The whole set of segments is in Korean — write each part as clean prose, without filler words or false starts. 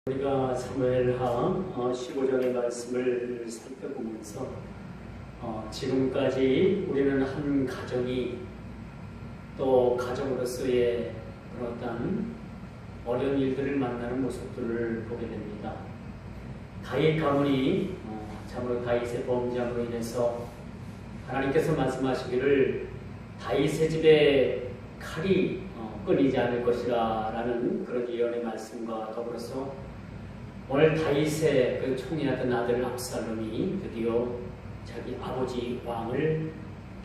우리가 사무엘하 15장의 말씀을 살펴보면서 지금까지 우리는 한 가정이 또 가정으로서의 그런 어떤 어려운 일들을 만나는 모습들을 보게 됩니다. 다윗 가문이 참으로 다윗의 범죄함으로 인해서 하나님께서 말씀하시기를 다윗의 집에 칼이 끊이지 않을 것이라 라는 그런 예언의 말씀과 더불어서 오늘 다윗의 그 총리였던 아들 압살롬이 드디어 자기 아버지 왕을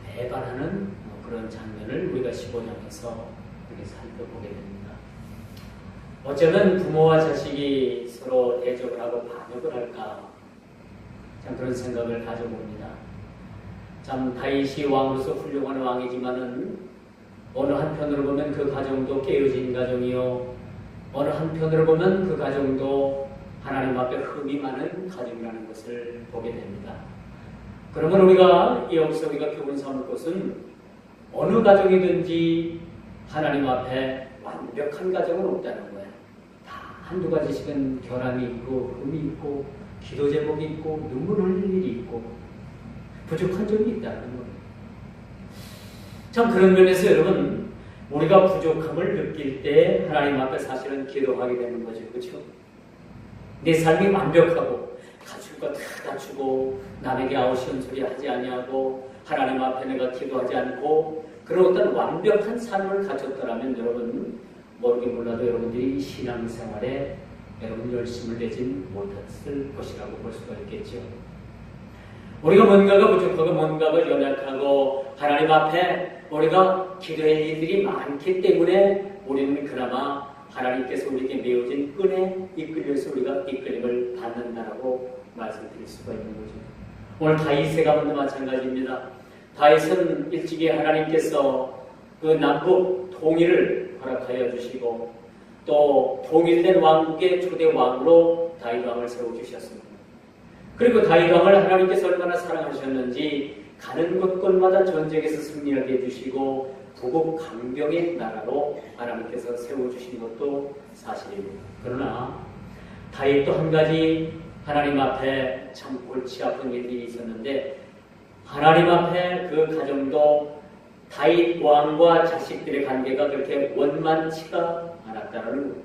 배반하는 그런 장면을 우리가 15장에서 이렇게 살펴보게 됩니다. 어쩌면 부모와 자식이 서로 대적을 하고 반역을 할까, 참 그런 생각을 가져봅니다. 참 다윗이 왕으로서 훌륭한 왕이지만은 어느 한편으로 보면 그 가정도 깨어진 가정이요, 어느 한편으로 보면 그 가정도 하나님 앞에 흠이 많은 가정이라는 것을 보게 됩니다. 그러면 우리가 여기서 우리가 교훈 삼을 것은 어느 가정이든지 하나님 앞에 완벽한 가정은 없다는 거예요. 다 한두 가지씩은 결함이 있고 흠이 있고 기도 제목이 있고 눈물 흘릴 일이 있고 부족한 점이 있다는 거예요. 참 그런 면에서 여러분, 우리가 부족함을 느낄 때 하나님 앞에 사실은 기도하게 되는 거죠. 그렇죠? 내 삶이 완벽하고 갖출 것 다 갖추고 남에게 아우시운 소리 하지 아니하고 하나님 앞에 내가 기도하지 않고 그런 어떤 완벽한 삶을 가졌더라면 여러분, 모르긴 몰라도 여러분들이 신앙생활에 여러분 열심을 내진 못했을 것이라고 볼 수가 있겠죠. 우리가 뭔가가 부족하고 뭔가가 연약하고 하나님 앞에 우리가 기도할 일들이 많기 때문에 우리는 그나마 하나님께서 우리에게 메어진 끈에 이끌려서 우리가 이끌림을 받는다라고 말씀드릴 수가 있는 거죠. 오늘 다윗의 가문도 마찬가지입니다. 다윗은 일찍이 하나님께서 그 남북 통일을 허락하여 주시고 또 통일된 왕국의 초대 왕으로 다윗 왕을 세워주셨습니다. 그리고 다윗 왕을 하나님께서 얼마나 사랑하셨는지 가는 곳곳마다 전쟁에서 승리하게 해주시고 북국 강병의 나라로 하나님께서 세워주신 것도 사실입니다. 그러나 다윗도 한 가지 하나님 앞에 참 골치 아픈 일이 있었는데, 하나님 앞에 그 가정도 다윗 왕과 자식들의 관계가 그렇게 원만치가 않았다는 거예요.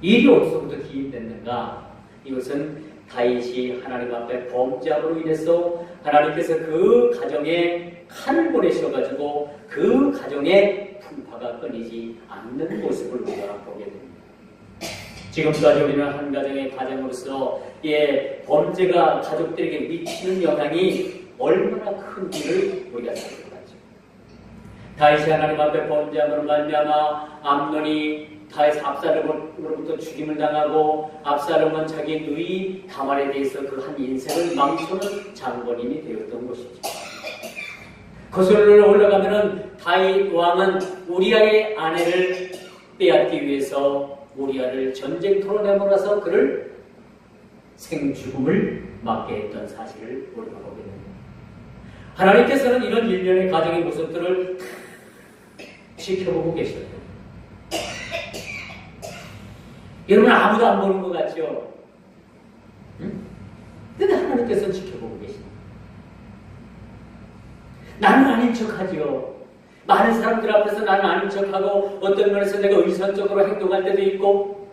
일이 어디서부터 기인됐는가? 이것은 다윗이 하나님 앞에 범죄함으로 인해서 하나님께서 그 가정에 칼을 보내셔가지고 그 가정에 풍파가 끊이지 않는 모습을 우리가 보게 됩니다. 지금까지 우리는 한 가정의 가정으로서 범죄가 가족들에게 미치는 영향이 얼마나 큰지를 우리가 살펴봤죠. 다윗이 하나님 앞에 범죄함으로 말미암아 암논이 다윗 압살롬으로부터 죽임을 당하고 압살롬은 자기 누이 다말에 대해서 그 한 인생을 망쳐는 장본인이 되었던 것이죠. 거슬러 올라가면은 다윗 왕은 우리아의 아내를 빼앗기 위해서 우리아를 전쟁터로 내몰아서 그를 생죽음을 맞게 했던 사실을 우리가 보게 됩니다. 하나님께서는 이런 일련의 가정의 모습들을 지켜보고 계셨어요. 여러분 아무도 안 보는 것 같죠? 응? 근데 하나님께서는 지켜보고 계십니다. 나는 아닌 척하지요. 많은 사람들 앞에서 나는 아닌 척하고 어떤 면에서 내가 의선적으로 행동할 때도 있고,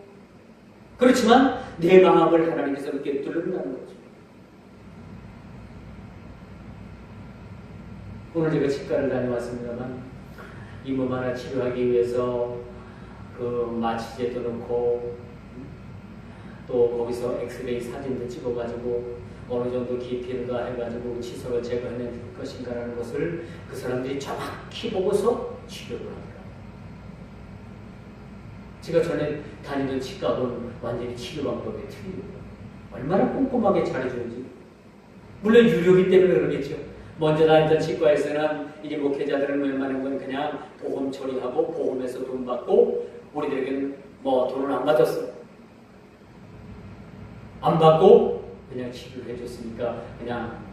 그렇지만 내 마음을 하나님께서 그렇게 뚫는다는 거죠. 오늘 제가 치과를 다녀왔습니다만 이몸 하나 치료하기 위해서 그 마취제도 넣고 또 거기서 엑스레이 사진도 찍어가지고 어느 정도 깊이를 해가지고 치석을 제거해낼 것인가라는 것을 그 사람들이 정확히 보고서 치료를 하더라고요. 제가 전에 다니던 치과는 완전히 치료 방법이 틀리고 얼마나 꼼꼼하게 잘해주는지. 물론 유료이기 때문에 그러겠죠. 먼저 다니던 치과에서는 이제 목회자들은 웬만한 건 그냥 보험 처리하고 보험에서 돈 받고, 우리들에게는 뭐 돈을 안 받았어요. 안 받고 그냥 치료를 해줬으니까 그냥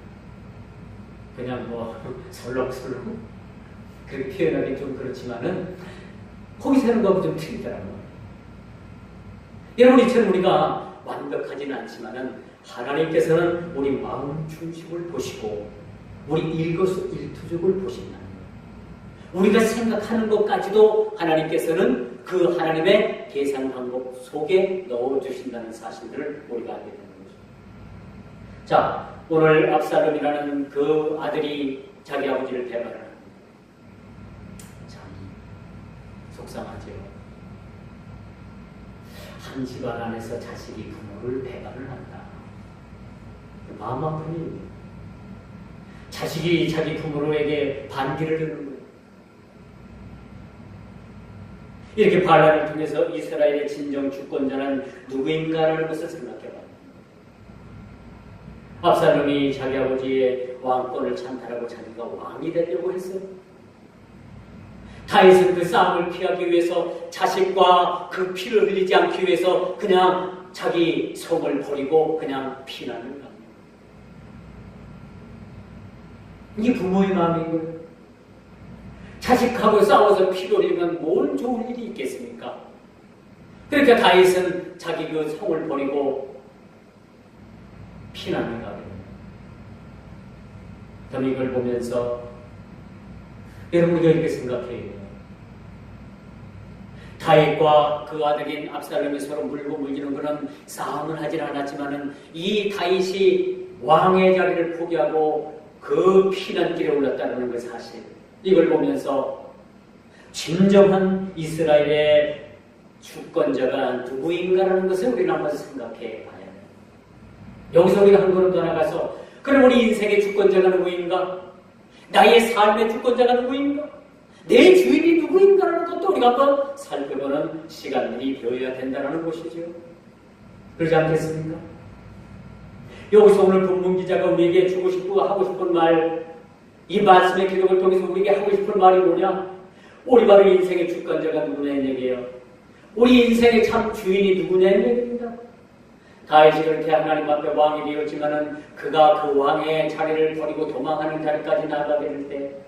뭐 설렁설렁 그렇게 표현하기 좀 그렇지만은 거기 사는 거하고 좀 틀리더라고요. 여러분, 이처럼 우리가 완벽하지는 않지만은 하나님께서는 우리 마음 중심을 보시고 우리 일거수일투족을 보신다는 거예요. 우리가 생각하는 것까지도 하나님께서는 그 하나님의 계산 방법 속에 넣어주신다는 사실들을 우리가 알게 되는 거죠. 자, 오늘 압살롬이라는 그 아들이 자기 아버지를 배반을 합니다. 참 속상하죠. 한 집안 안에서 자식이 부모를 배반을 한다. 마음 아픈 일입니다. 자식이 자기 부모에게 반기를 드는 거예요. 이렇게 반란을 통해서 이스라엘의 진정 주권자는 누구인가라는 것을 생각해봐요. 압살롬이 자기 아버지의 왕권을 찬탈하고 자기가 왕이 되려고 했어요. 다윗은 그 싸움을 피하기 위해서 자식과 그 피를 흘리지 않기 위해서 그냥 자기 성을 버리고 그냥 피난을 갑니다. 이게 부모의 마음인 거예요. 자식하고 싸워서 피를 흘리면 뭘 좋은 일이 있겠습니까? 그러니까 다윗은 자기 그 성을 버리고 피난을 가게 됩니다. 그럼 이걸 보면서 여러분, 우리가 이렇게 생각해야 돼요. 다윗과 그 아들인 압살롬이 서로 물고 물리는 그런 싸움을 하진 않았지만은 이 다윗이 왕의 자리를 포기하고 그 피난길에 올랐다는 그 사실, 이걸 보면서 진정한 이스라엘의 주권자가 누구인가라는 것을 우리는 한번 생각해 봐야 해요. 여기서 우리가 한 걸음 더 나가서 그럼 우리 인생의 주권자가 누구인가? 나의 삶의 주권자가 누구인가? 내 주인이 누구인가라는 것도 우리가 한번 살펴보는 시간들이 되어야 된다는 것이죠. 그러지 않겠습니까? 여기서 오늘 본문 기자가 우리에게 주고 싶고 하고 싶은 말, 이 말씀의 기록을 통해서 우리에게 하고 싶은 말이 뭐냐? 우리 바로 인생의 주권자가 누구냐는 얘기예요. 우리 인생의 참 주인이 누구냐는 얘기입니다. 다윗이 그렇게 하나님 앞에 왕이 되었지만은 그가 그 왕의 자리를 버리고 도망하는 자리까지 나가게 될 때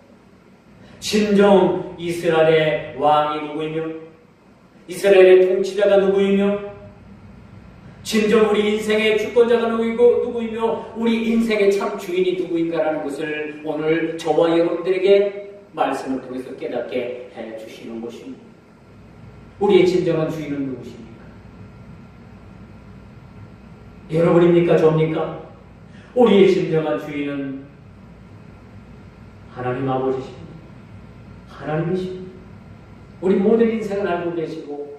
진정 이스라엘의 왕이 누구이며 이스라엘의 통치자가 누구이며 진정 우리 인생의 주권자가 누구이며 우리 인생의 참 주인이 누구인가라는 것을 오늘 저와 여러분들에게 말씀을 통해서 깨닫게 해주시는 것입니다. 우리의 진정한 주인은 누구십니까? 여러분입니까? 저입니까? 우리의 진정한 주인은 하나님 아버지십니다. 하나님이십니다. 우리 모든 인생을 알고 계시고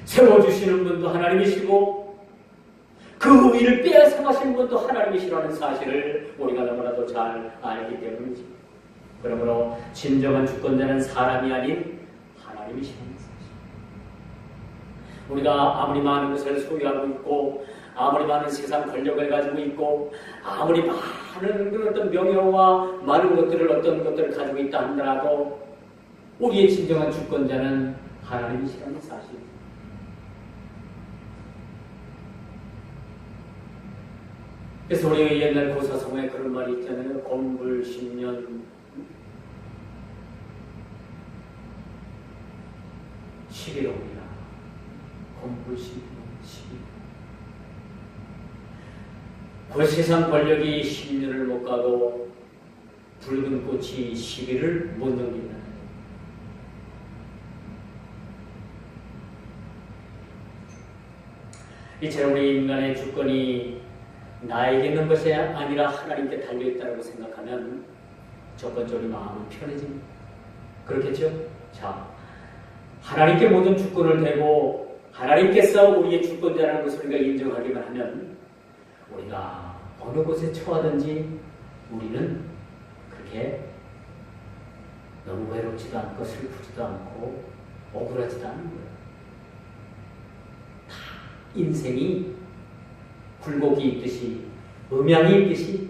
세워주시는 분도 하나님이시고 그 위를 빼앗아가시는 분도 하나님이시라는 사실을 우리가 너무나도 잘 알기 때문이지. 그러므로 진정한 주권자는 사람이 아닌 하나님이시라는 사실. 우리가 아무리 많은 것을 소유하고 있고 아무리 많은 세상 권력을 가지고 있고 아무리 많은 그런 어떤 명예와 많은 것들을 어떤 것들을 가지고 있다 하더라도 우리의 진정한 주권자는 하나님이시라는 사실입니다. 그래서 우리 옛날 고사성어에 그런 말이 있잖아요. 곰불 10년 11억이라. 곰불 10년 11억. 그 세상 권력이 10년을 못 가도 붉은 꽃이 10일을 못 넘긴다. 이처럼 우리 인간의 주권이 나에게 있는 것이 아니라 하나님께 달려있다고 생각하면 조건적으로 마음은 편해집니다. 그렇겠죠? 자, 하나님께 모든 주권을 대고 하나님께서 우리의 주권자라는 것을 우리가 인정하기만 하면 우리가 어느 곳에 처하든지 우리는 그렇게 너무 외롭지도 않고 슬프지도 않고 억울하지도 않은 거예요. 다 인생이 굴곡이 있듯이 음양이 있듯이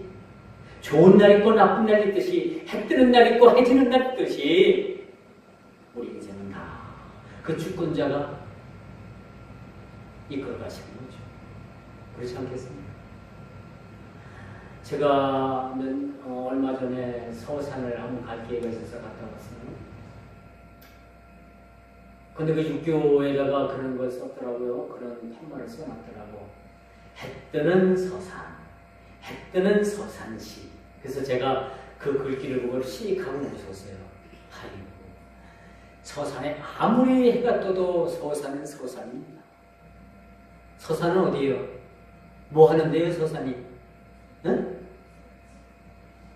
좋은 날 있고 나쁜 날 있듯이 해 뜨는 날 있고 해 지는 날 있듯이 우리 인생은 다 그 주권자가 이끌어 가시는 거죠. 그렇지 않겠습니까? 제가 얼마 전에 서산을 한번 갈 기회가 있어서 갔다 왔어요. 근데 그 육교에다가 그런 걸 썼더라고요. 그런 판말을 써놨더라고. 해 뜨는 서산, 해 뜨는 서산시. 그래서 제가 그 글귀를 보고 씩 하고 웃었어요. 아이고, 서산에 아무리 해가 떠도 서산은 서산입니다. 서산은 어디예요? 뭐 하는데요, 서산이? 응?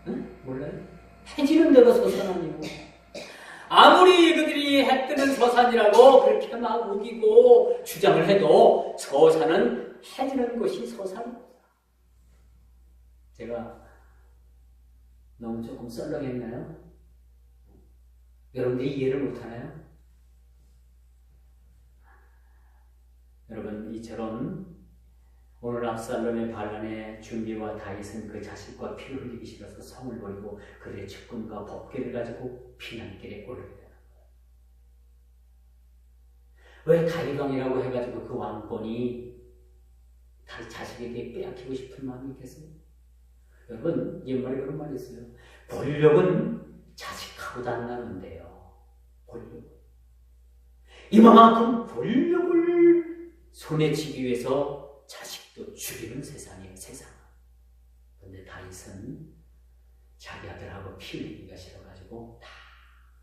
응? 몰라요? 해지는 데가 서산 아니고. 아무리 그들이 해 뜨는 서산이라고 그렇게 막 우기고 주장을 해도 서산은 해지는 곳이 서산입니다. 제가 너무 조금 썰렁했나요? 여러분들이 이해를 못하나요? 여러분, 이처럼 오늘 압살롬의 반란의 준비와 다윗은 그 자식과 피를 흘리기 싫어서 성을 버리고 그들의 측근과 법궤를 가지고 피난길에 오르게 되는 거예요. 왜 다윗 왕이라고 해가지고 그 왕권이 다윗 자식에게 빼앗기고 싶은 마음이 있겠어요? 여러분, 옛말에 그런 말이 있어요. 권력은 자식하고도 안 나는데요. 권력. 이만큼 권력을 손에 쥐기 위해서 자식도 죽이는 세상이에요, 세상. 그런데 다윗은 자기 아들하고 피 흘리기가 싫어가지고 다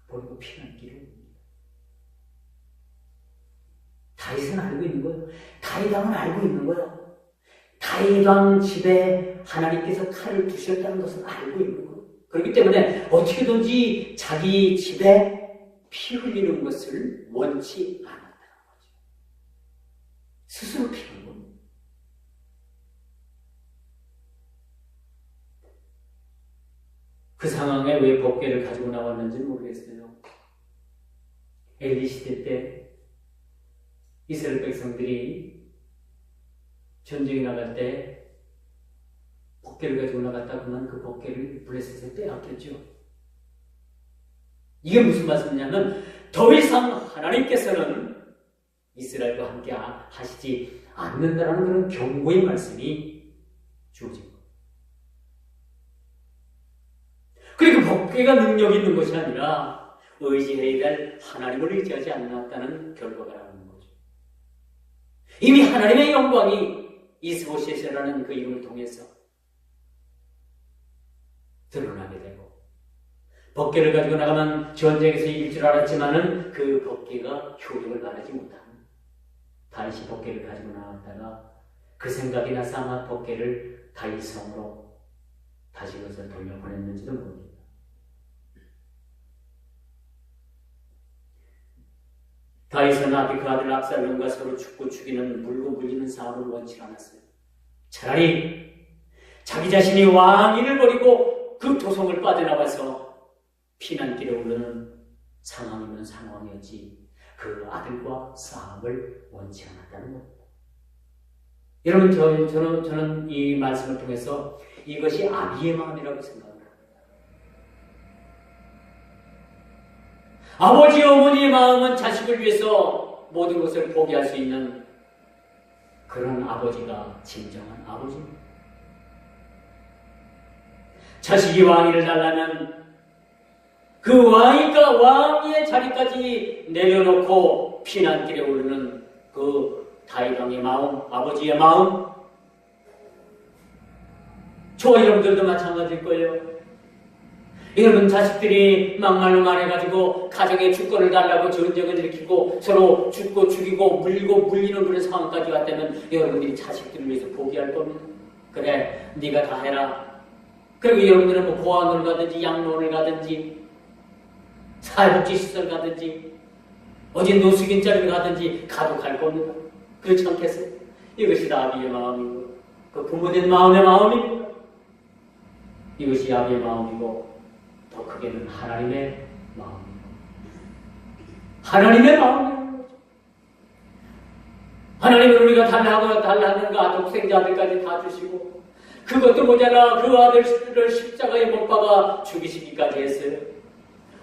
버리고 피난길을 옵니다. 다윗은 알고 있는 거예요. 다윗 왕은 알고 있는 거예요. 다윗 왕 집에 하나님께서 칼을 두셨다는 것을 알고 있는 거예요. 그렇기 때문에 어떻게든지 자기 집에 피 흘리는 것을 원치 않았다는 거죠. 스스로 피는 겁니다. 그 상황에 왜 법궤를 가지고 나왔는지는 모르겠어요. 엘리 시대 때 이스라엘 백성들이 전쟁에 나갈 때 법궤를 가지고 나갔다 그러면 그 법궤를 블레셋에 빼앗겼죠. 이게 무슨 말씀이냐면 더 이상 하나님께서는 이스라엘과 함께 하시지 않는다라는 그런 경고의 말씀이 주어진 거예요. 그러니까 법궤가 능력 있는 것이 아니라 의지해야 될 하나님을 의지하지 않았다는 결과가 나오는 거죠. 이미 하나님의 영광이 이스보셋이라는 그 이름을 통해서 드러나게 되고 법궤를 가지고 나가면 전쟁에서 이길 줄 알았지만은 그 법궤가 효력을 발하지 못하는 다윗이 법궤를 가지고 나왔다가 그 생각이 나서 아마 법궤를 다윗 성으로 다시 그것을 돌려보냈는지도 모릅니다. 다윗은 아비 그 아들 압살롬과 서로 죽고 죽이는 물고 물리는 싸움을 원치 않았어요. 차라리 자기 자신이 왕위를 버리고 그 도성을 빠져나가서 피난길에 오르는 상황이면 상황이었지 그 아들과 싸움을 원치 않았다는 겁니다. 여러분, 저는 이 말씀을 통해서 이것이 아비의 마음이라고 생각합니다. 아버지, 어머니의 마음은 자식을 위해서 모든 것을 포기할 수 있는 그런 아버지가 진정한 아버지입니다. 자식이 왕위를 달라면 그 왕의 자리까지 내려놓고 피난길에 오르는 그 다윗 왕의 마음, 아버지의 마음, 저와 여러분들도 마찬가지일 거예요. 여러분 자식들이 막말로 말해가지고 가정의 주권을 달라고 전쟁을 일으키고 서로 죽고 죽이고 물리고 물리는 그런 상황까지 왔다면 여러분들이 자식들을 위해서 포기할 겁니다. 그래, 네가 다 해라. 그리고 여러분들은 뭐 보안을 가든지 양로원을 가든지 사회복지시설 가든지 어디 노숙인자리를 가든지 가도 갈 겁니다. 그렇지 않겠어요? 이것이 다 아비의 마음이고 그 부모된 마음의 마음입니다. 이것이 아비의 마음이고 더 크게는 하나님의 마음입니다. 하나님의 마음이라는 거죠. 하나님은 우리가 달라하는가 독생자들까지 다 주시고 그것도 모자라 그 아들을 십자가에 못 박아 죽이시기까지 했어요.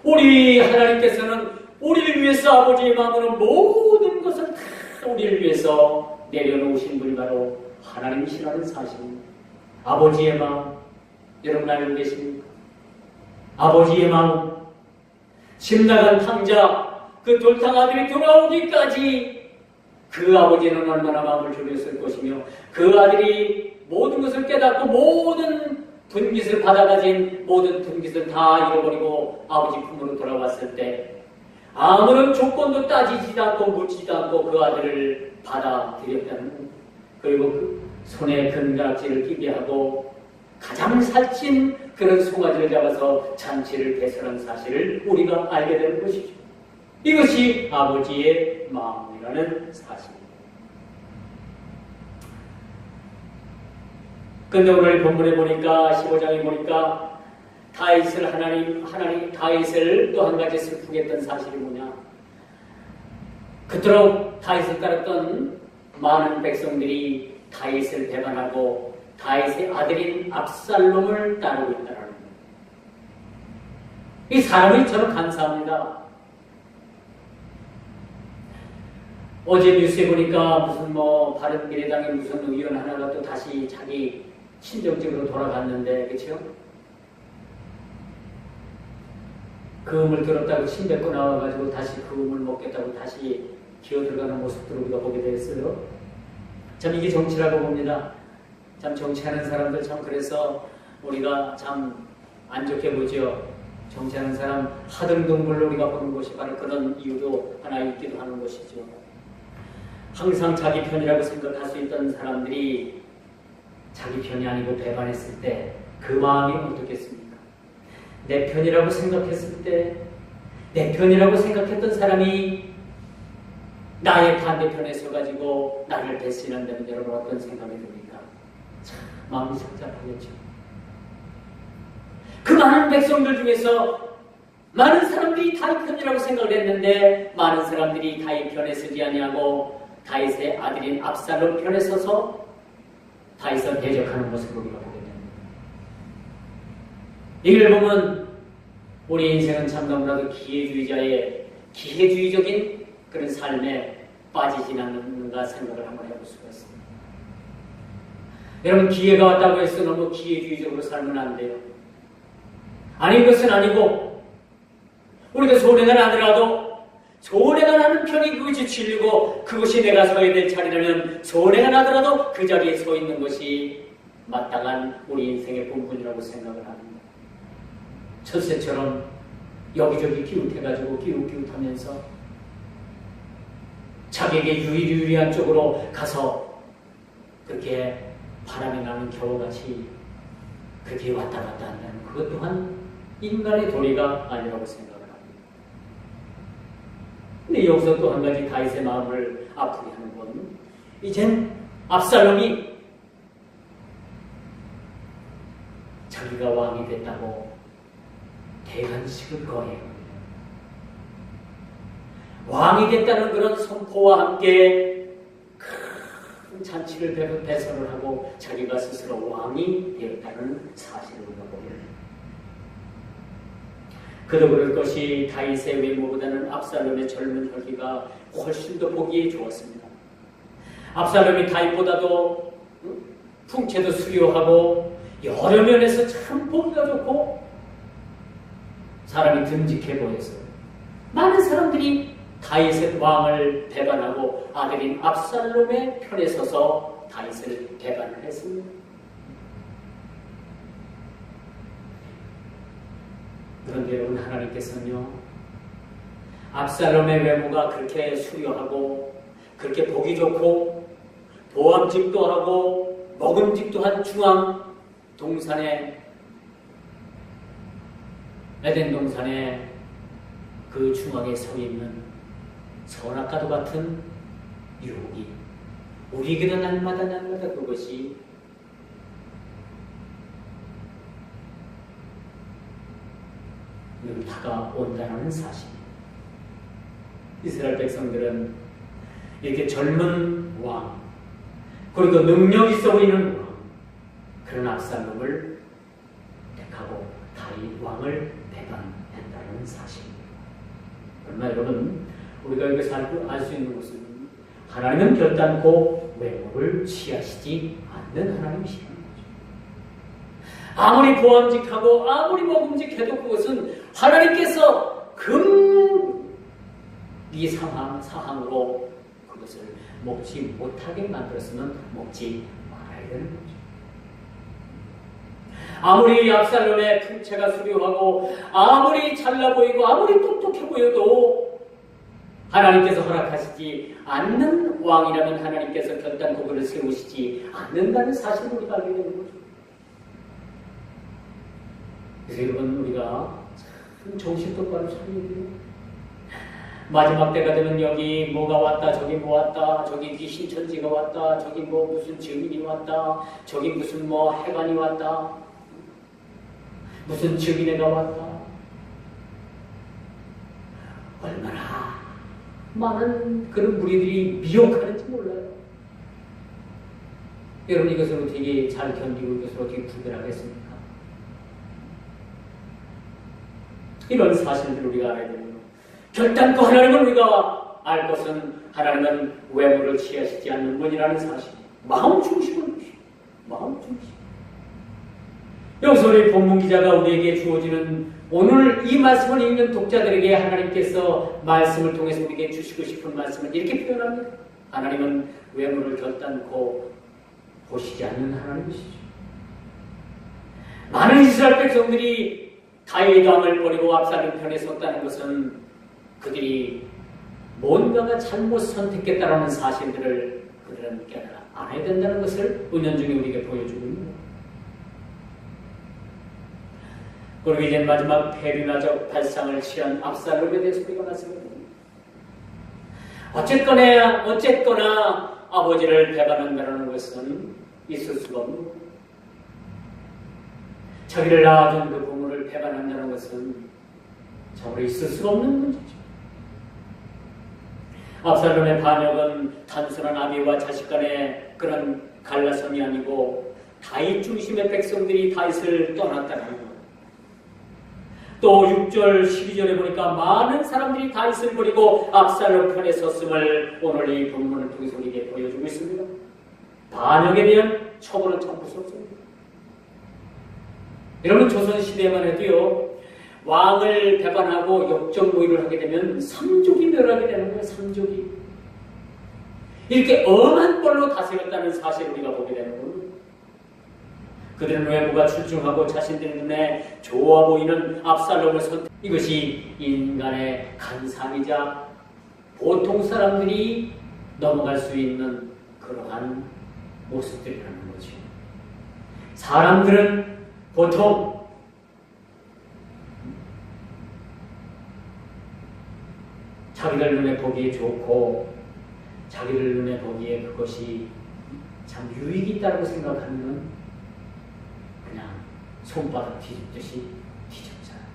우리 하나님께서는 우리를 위해서 아버지의 마음으로 모든 것을 다 우리를 위해서 내려놓으신 분이 바로 하나님이시라는 사실입니다. 아버지의 마음, 여러분 알고 계십니까? 아버지의 마음, 집 나간 탕자, 그 돌탕 아들이 돌아오기까지 그 아버지는 얼마나 마음을 졸였을 것이며 그 아들이 모든 것을 깨닫고 모든 분깃을 받아가진 모든 분깃을 다 잃어버리고 아버지 품으로 돌아왔을 때 아무런 조건도 따지지도 않고 묻지도 않고 그 아들을 받아들였다는, 그리고 그 손에 금가락지를 끼게 하고 가장 살찐 그런 송아지를 잡아서 잔치를 개설한 사실을 우리가 알게 되는 것이죠. 이것이 아버지의 마음이라는 사실입니다. 근데 오늘 본문에 보니까 15장에 보니까 다윗을 또 한 가지 슬프게 했던 사실이 뭐냐? 그토록 다윗을 따랐던 많은 백성들이 다윗을 배반하고 다윗의 아들인 압살롬을 따르고 있다는 거예요. 이 사람이 저는 감사합니다. 어제 뉴스에 보니까 무슨 바른미래당의 무슨 의원 하나가 또 다시 자기 친정집으로 돌아갔는데, 그렇죠? 그 음을 들었다고 침 뱉고 나와가지고 다시 그 음을 먹겠다고 다시 기어들어가는 모습들을 우리가 보게 됐어요. 참 이게 정치라고 봅니다. 참 정치하는 사람들 참 그래서 우리가 참 안 좋게 보죠. 정치하는 사람 하등등불로 우리가 보는 것이 바로 그런 이유도 하나 있기도 하는 것이죠. 항상 자기 편이라고 생각할 수 있던 사람들이 자기 편이 아니고 배반했을 때 그 마음이 어떻겠습니까? 내 편이라고 생각했을 때, 내 편이라고 생각했던 사람이 나의 반대편에 서가지고 나를 배신한다면 여러분 어떤 생각이 듭니까? 참 마음이 착잡하겠죠. 그 많은 백성들 중에서 많은 사람들이 다윗 편이라고 생각을 했는데 많은 사람들이 다윗 편에 서지 아니하고 다윗의 아들인 압살롬 편에 서서 다윗을 대적하는 모습을 우리가 보게 됩니다. 이걸 보면 우리 인생은 참 너무나도 기회주의적인 그런 삶에 빠지지 않는가 생각을 한번 해볼 수가 있습니다. 여러분, 기회가 왔다고 해서 너무 기회주의적으로 살면 안 돼요. 아닌 것은 아니고 우리가 손해가 나더라도 손해가 나는 편이 그것이 진리고 그것이 내가 서야 될 자리라면 손해가 나더라도 그 자리에 서 있는 것이 마땅한 우리 인생의 본분이라고 생각을 합니다. 철새처럼 여기저기 기웃해가지고 기웃기웃하면서 자기에게 유리한 쪽으로 가서 그렇게 바람이 나는 겨울같이 그렇게 왔다 갔다 한다는 그것 또한 인간의 도리가 아니라고 생각을 합니다. 근데 여기서 또 한 가지 다윗의 마음을 아프게 하는 건 이젠 압살롬이 자기가 왕이 됐다고 대관식을 거해요. 왕이 됐다는 그런 선포와 함께 큰 잔치를 배설을 하고 자기가 스스로 왕이 되었다는 사실을 우리가 보게 됩니다. 그도 그럴 것이 다윗의 외모보다는 압살롬의 젊은 혈기가 훨씬 더 보기에 좋았습니다. 압살롬이 다윗보다도 풍채도 수려하고 여러 면에서 참 보기가 좋고 사람이 듬직해 보여서 많은 사람들이 다윗의 왕을 배반하고 아들인 압살롬의 편에 서서 다윗을 배반을 했습니다. 그런데 여러분, 하나님께서는요, 압살롬의 외모가 그렇게 수려하고 그렇게 보기 좋고 보암직도 하고 먹음직도 한 중앙 동산에, 에덴 동산에 그 중앙에 서 있는 선악과도 같은 유혹이 우리에게도 날마다 그것이 늘 다가온다는 사실입니다. 이스라엘 백성들은 이렇게 젊은 왕, 그리고 능력 있어 보이는 왕, 그런 압살롬을 택하고 다윗 왕을 배반했다는 사실입니다. 그러나 여러분, 우리가 여기서 알 수 있는 것은 하나님은 결단코 외모를 취하시지 않는 하나님이시라는 거죠. 아무리 보암직하고 아무리 먹음직해도 그것은 하나님께서 이 사항으로 그것을 먹지 못하게 만들었으면 먹지 말아야 되는 거죠. 아무리 압살롬의 풍채가 수려하고 아무리 잘나 보이고 아무리 똑똑해 보여도 하나님께서 허락하시지 않는 왕이라면 하나님께서 결단코 그를 세우시지 않는다는 사실을 우리가 알게 되는 거죠. 그래서 여러분, 우리가 참 정신 똑바로 차려야 돼요. 마지막 때가 되면 여기 뭐가 왔다, 저기 뭐 왔다, 저기 귀신천지가 왔다, 저기 뭐 무슨 증인이 왔다, 저기 무슨 뭐 해관이 왔다, 무슨 증인애가 왔다. 얼마나 많은 그런 무리들이 미혹하는지 몰라요. 여러분, 이것을 어떻게 잘 견디고 이것을 어떻게 구별하겠습니까? 이런 사실들을 우리가 알아야 됩니다. 결단코 하나님을 우리가 알 것은 하나님은 외모를 취하시지 않는 분이라는 사실. 마음 중심은 것이죠. 마음 중심. 여기서 우리 본문 기자가 우리에게 주어지는 오늘 이 말씀을 읽는 독자들에게 하나님께서 말씀을 통해서 우리에게 주시고 싶은 말씀을 이렇게 표현합니다. 하나님은 외모를 결단코 보시지 않는 하나님이시죠. 많은 이스라엘 백성들이 다윗 왕을 버리고 압살롬 편에 섰다는 것은 그들이 뭔가가 잘못 선택했다라는 사실들을 그들은 깨달아 알아야 된다는 것을 은연중에 우리에게 보여주고 있습니다. 그리고 이제 마지막 페르나적 발상을 취한 압살롬에 대해서 우리가 말씀드립니다. 어쨌거나 아버지를 배반한다는 것은 있을 수가 없는 거예요. 자기를 낳아준 그 부모를 배반한다는 것은 저로 있을 수가 없는 문제죠. 압살롬의 반역은 단순한 아비와 자식 간의 그런 갈라섬이 아니고 다윗 중심의 백성들이 다윗을 떠났다는 것. 또 6절, 12절에 보니까 많은 사람들이 다윗을 버리고 압살롬 편에 섰음을 오늘 이 본문을 통해서 우리에게 보여주고 있습니다. 반역에 대한 처벌은 참 무섭습니다. 여러분, 조선시대에만 해도요, 왕을 배반하고 역적모의를 하게 되면 삼족이 멸하게 되는 거예요. 삼족이. 이렇게 엄한 꼴로 다스렸다는 사실을 우리가 보게 되는 겁니다. 그들은 외모가 출중하고 자신들 눈에 좋아 보이는 압살롬을 선택. 이것이 인간의 간상이자 보통 사람들이 넘어갈 수 있는 그러한 모습들이라는 거죠. 사람들은 보통 자기들 눈에 보기에 좋고 자기들 눈에 보기에 그것이 참 유익이 있다고 생각하면 그냥 손바닥 뒤집듯이 뒤집잖아요.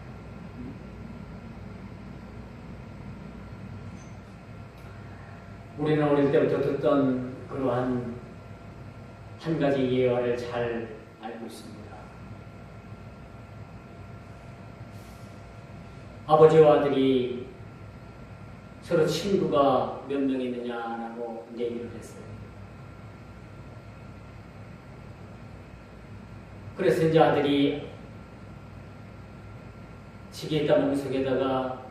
우리는 어릴 때부터 듣던 그러한 한 가지 예화를 잘 알고 있습니다. 아버지와 아들이 서로 친구가 몇 명 있느냐라고 얘기를 했어요. 그래서 이제 아들이 지게에다 몽석에다가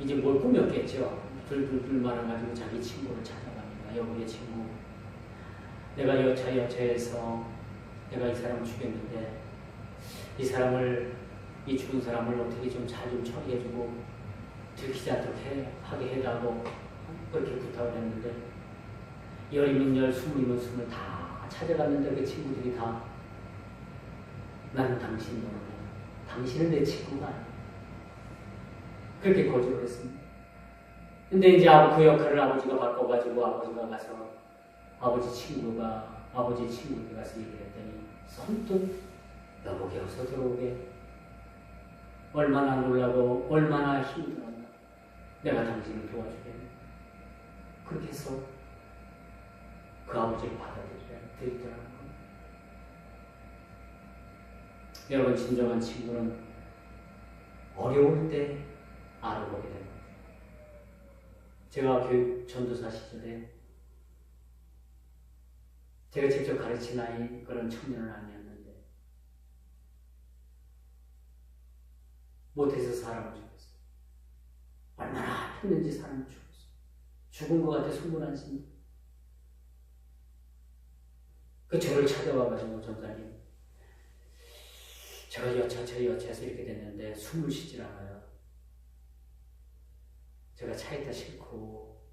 이제 뭘 꾸몄겠죠. 불 말아가지고 자기 친구를 찾아갑니다. 여우의 친구. 내가 여차여차해서 내가 이 사람을 죽였는데 이 죽은 사람을 어떻게 좀 잘 좀 처리해주고 들키지 않도록 하게 해달라고 그렇게 부탁을 했는데 10이면 10, 20이면 20을 다 찾아갔는데 그 친구들이 다 나는 당신 너는 당신은 내 친구가 아니야. 그렇게 거절을 했습니다. 근데 이제 그 역할을 아버지가 바꿔가지고 아버지가 가서 아버지 친구에게 가서 얘기했더니 선뜻 여보게 어서 들어오게. 얼마나 놀라고 얼마나 힘들었나. 내가 당신을 도와주겠네. 그렇게 해서 그 아버지를 받아들이더라는 겁니다. 여러분, 진정한 친구는 어려울 때 알아보게 됩니다. 제가 교육 전도사 시절에 제가 직접 가르친 그런 청년은 아니었는데 못해서 사람을 죽였어요. 얼마나 살았는지 사람은 죽었어. 죽은 것 같아 소문하지. 그 저를 찾아와가지고 전사님, 제가 여차해서 이렇게 됐는데 숨을 쉬질 않아요. 제가 차에다 싣고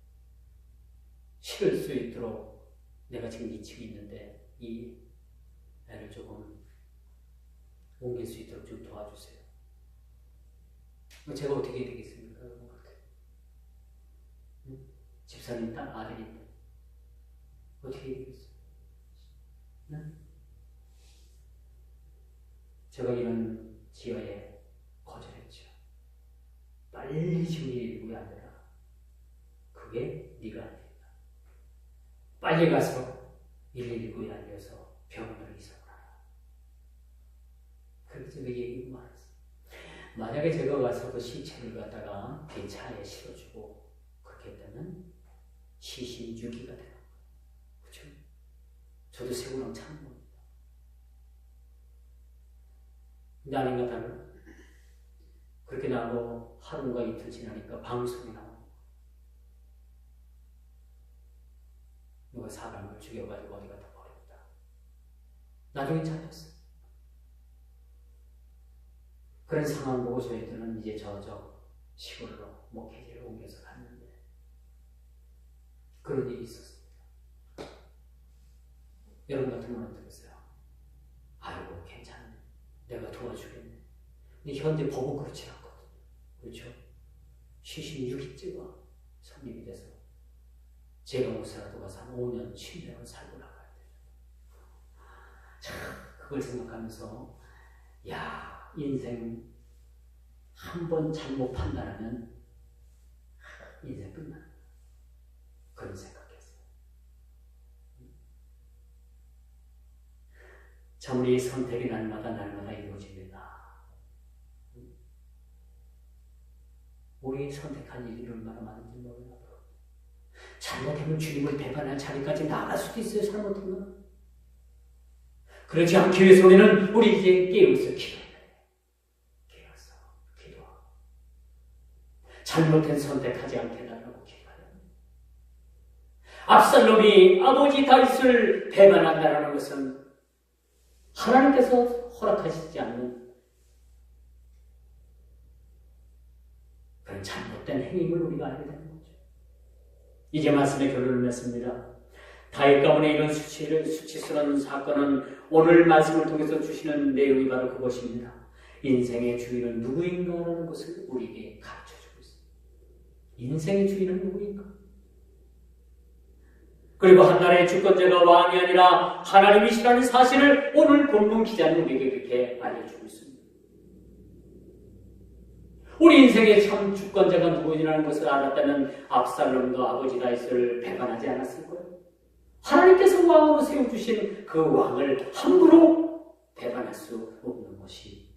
실을 수 있도록 내가 지금 미치고 있는데 이 애를 조금 옮길 수 있도록 좀 도와주세요. 제가 어떻게 되겠습니까? 집사님 딸 아들인데 어떻게 되겠어요? 네? 제가 이런 지하에 거절했죠. 빨리 지금 119에 알려라. 그게 네가 안 된다. 빨리 가서 119에 알려서 병원으로 이송을 하라. 그렇게 제가 얘기를 말했어요. 만약에 제가 가서 그 시체를 갖다가 그 차에 실어주고 그렇게 했다면 시신유기가 되는 거예요. 그렇죠? 저도 세우랑 참은 겁니다. 근데 아닌가 다른 그렇게 나고 하루가 이틀 지나니까 방송이 나오고 누가 사람을 죽여가지고 어디 갖다 버렸다. 나중에 잡혔어. 그런 상황 보고 저희들은 이제 저 시골로 목회지를 옮겨서 갔는데 그런 일이 있었습니다. 여러분 같으면 어떠겠어요? 아이고 괜찮네. 내가 도와주겠네. 근데 현재 법은 그렇지 않거든요. 그렇죠? 76일째가 성립이 돼서 제가 목사라도 가서 한 5년, 7년을 살고 나가야 돼요. 참 그걸 생각하면서 야 인생 한 번 잘못 판단하면 인생 끝나. 그런 생각했어요. 참 우리 선택이 날마다 이루어집니다. 우리 선택한 일이 얼마나 많은지 몰라요. 잘못하면 주님을 배반할 자리까지 나갈 수도 있어요. 잘못하면. 그렇지 않기 위해서 우리는 우리 이제 깨어서 기도해야 돼요. 깨어서 기도하고 잘못된 선택하지 않게 해달라고 기도해야 돼요. 압살롬이 아버지 다윗을 배반한다는 것은 하나님께서 허락하시지 않는 그런 잘못된 행위를 우리가 알게 되는 거죠. 이제 말씀의 결론을 맺습니다. 다윗 가문의 이런 수치스러운 사건은 오늘 말씀을 통해서 주시는 내용이 바로 그것입니다. 인생의 주인은 누구인가라는 것을 우리에게 가르쳐주고 있습니다. 인생의 주인은 누구인가? 그리고 한 나라의 주권자가 왕이 아니라 하나님이시라는 사실을 오늘 본문 기자는 우리에게 그렇게 알려주고 있습니다. 우리 인생의 참 주권자가 누구이라는 것을 알았다면 압살롬도 아버지 다윗을 배반하지 않았을 거예요. 하나님께서 왕으로 세워주신 그 왕을 함부로 배반할 수 없는 것이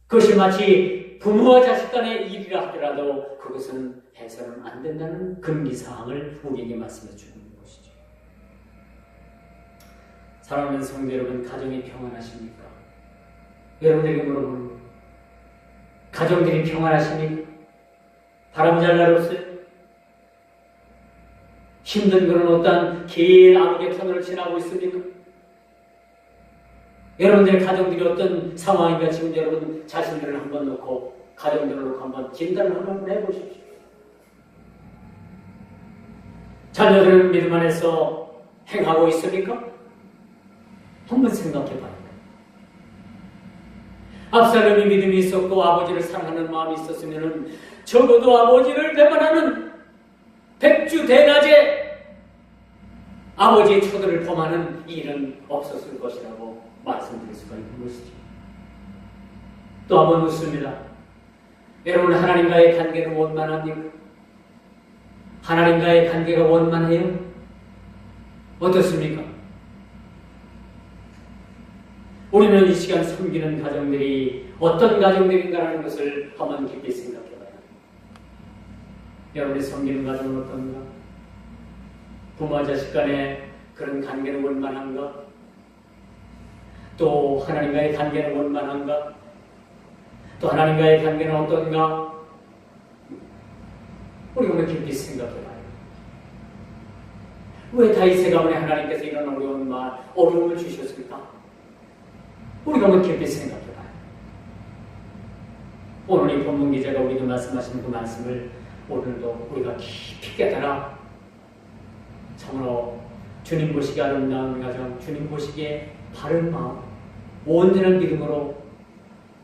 그것이 마치 부모와 자식 간의 일이라 하더라도 그것은 해서는 안 된다는 금기사항을 우리에게 말씀해 주는 것이죠. 사랑하는 성도 여러분, 가정이 평안하십니까? 여러분에게 물어보는 거예요. 가정들이 평안하십니까? 바람잘 날 없어요? 힘든 그런 어떤 긴 암흑의 터널을 지나고 있습니까? 여러분들의 가정들이 어떤 상황인가 지금 여러분 자신들을 한번 놓고 가정들을 놓고 한번 진단을 한번 해보십시오. 자녀들은 믿음 안에서 행하고 있습니까? 한번 생각해봐요. 압살롬이 믿음이 있었고 아버지를 사랑하는 마음이 있었으면 적어도 아버지를 배반하는 백주대낮에 아버지의 초들을 범하는 일은 없었을 것이라고 말씀드릴 수가 있는 것이죠. 또 한번 묻습니다. 여러분, 하나님과의 관계는 원만합니까? 하나님과의 관계가 원만해요? 어떻습니까? 우리는 이 시간 섬기는 가정들이 어떤 가정들인가라는 것을 한번 깊이 생각해봐요. 여러분이 섬기는 가정은 어떤가? 부모와 자식 간의 그런 관계는 원만한가? 또 하나님과의 관계는 원만한가? 또 하나님과의 관계는 어떤가? 우리가 한번 깊이 생각해봐요. 왜 다윗의 가문에 하나님께서 이런 어려움을 주셨을까? 우리가 한번 깊이 생각해봐요. 오늘 이 본문 기자가 우리가 말씀하시는 그 말씀을 오늘도 우리가 깊이 깨달아 참으로 주님 보시기에 아름다운 가정, 주님 보시기에 바른 마음, 온전한 믿음으로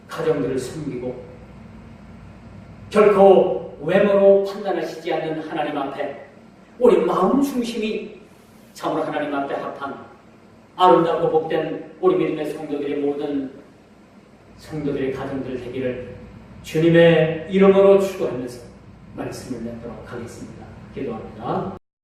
가정들을 섬기고 결코 외모로 판단하시지 않는 하나님 앞에 우리 마음 중심이 참으로 하나님 앞에 합한 아름답고 복된 우리 믿음의 성도들의 모든 성도들의 가정들 되기를 주님의 이름으로 축원하면서 말씀을 맺도록 하겠습니다. 기도합니다.